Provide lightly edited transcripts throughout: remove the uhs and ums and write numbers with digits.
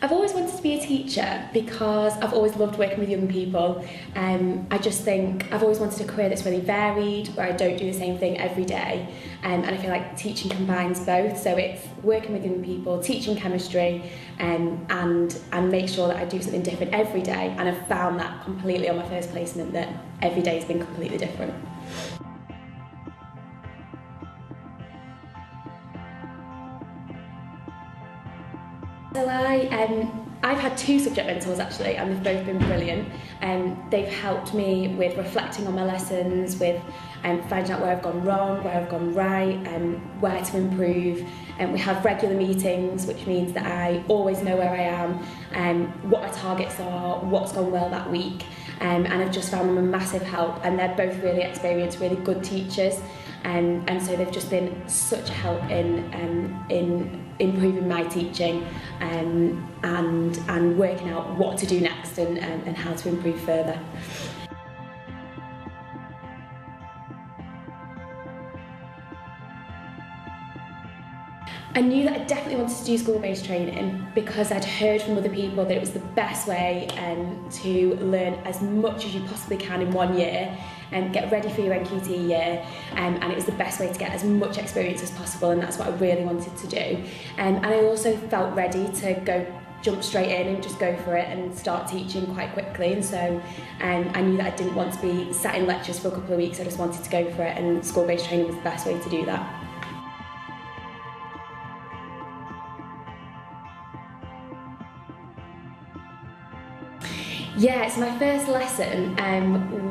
I've always wanted to be a teacher because I've always loved working with young people. I just think I've always wanted a career that's really varied, where I don't do the same thing every day. And I feel like teaching combines both. So it's working with young people, teaching chemistry, and make sure that I do something different every day. And I've found that completely on my first placement, that every day has been completely different. So I've had two subject mentors actually, and they've both been brilliant. They've helped me with reflecting on my lessons, with finding out where I've gone wrong, where I've gone right, where to improve. We have regular meetings, which means that I always know where I am, what my targets are, what's gone well that week, and I've just found them a massive help. And they're both really experienced, really good teachers, and so they've just been such a help in improving my teaching, and working out what to do next and how to improve further. I knew that I definitely wanted to do school-based training because I'd heard from other people that it was the best way to learn as much as you possibly can in 1 year and get ready for your NQT year, and it was the best way to get as much experience as possible, and that's what I really wanted to do. And I also felt ready to jump straight in and just go for it and start teaching quite quickly, and so I knew that I didn't want to be sat in lectures for a couple of weeks. I just wanted to go for it, and school-based training was the best way to do that. Yeah, so my first lesson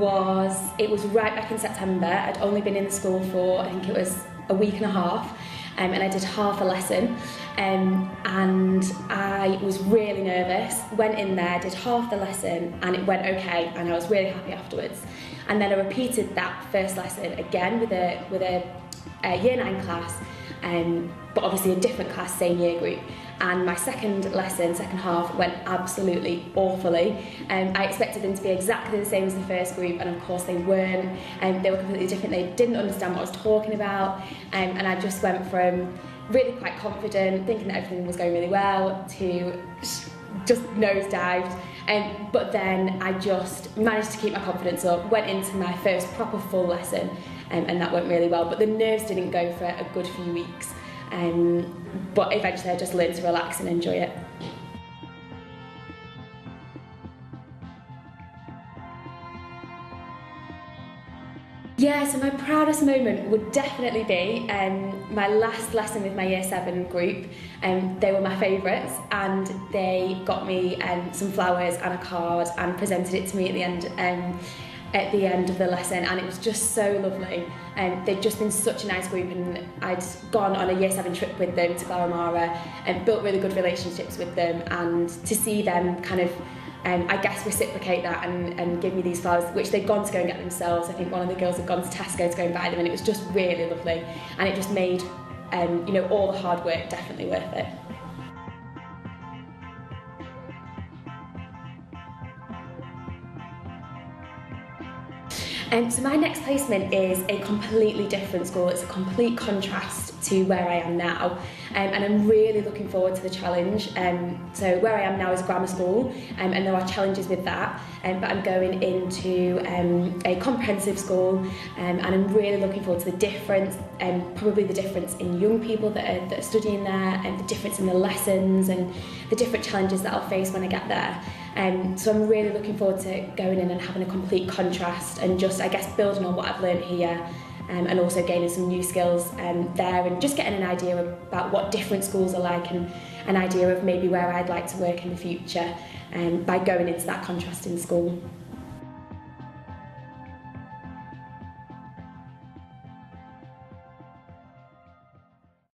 was right back in September. I'd only been in the school for, I think it was a week and a half, and I did half a lesson, and I was really nervous. Went in there, did half the lesson, and it went okay, and I was really happy afterwards. And then I repeated that first lesson again with a year 9 class, but obviously a different class, same year group. And my second half, went absolutely awfully. I expected them to be exactly the same as the first group, and of course they weren't. They were completely different. They didn't understand what I was talking about, and I just went from really quite confident, thinking that everything was going really well, to just nosedived. But then I just managed to keep my confidence up, went into my first proper full lesson, and that went really well. But the nerves didn't go for a good few weeks. But eventually I just learned to relax and enjoy it. Yeah, so my proudest moment would definitely be my last lesson with my year 7 group. They were my favourites, and they got me some flowers and a card and presented it to me at the end of the lesson, and it was just so lovely. They'd just been such a nice group, and I'd gone on a year 7 trip with them to Glaramara and built really good relationships with them, and to see them kind of I guess reciprocate that and give me these flowers, which they'd gone to go and get themselves. I think one of the girls had gone to Tesco to go and buy them, and it was just really lovely, and it just made all the hard work definitely worth it. So my next placement is a completely different school. It's a complete contrast to where I am now, and I'm really looking forward to the challenge. So where I am now is a grammar school, and there are challenges with that, but I'm going into a comprehensive school, and I'm really looking forward to the difference, probably the difference in young people that are studying there, and the difference in the lessons and the different challenges that I'll face when I get there. So I'm really looking forward to going in and having a complete contrast, and just, I guess, building on what I've learned here, and also gaining some new skills there, and just getting an idea about what different schools are like, and an idea of maybe where I'd like to work in the future by going into that contrasting school.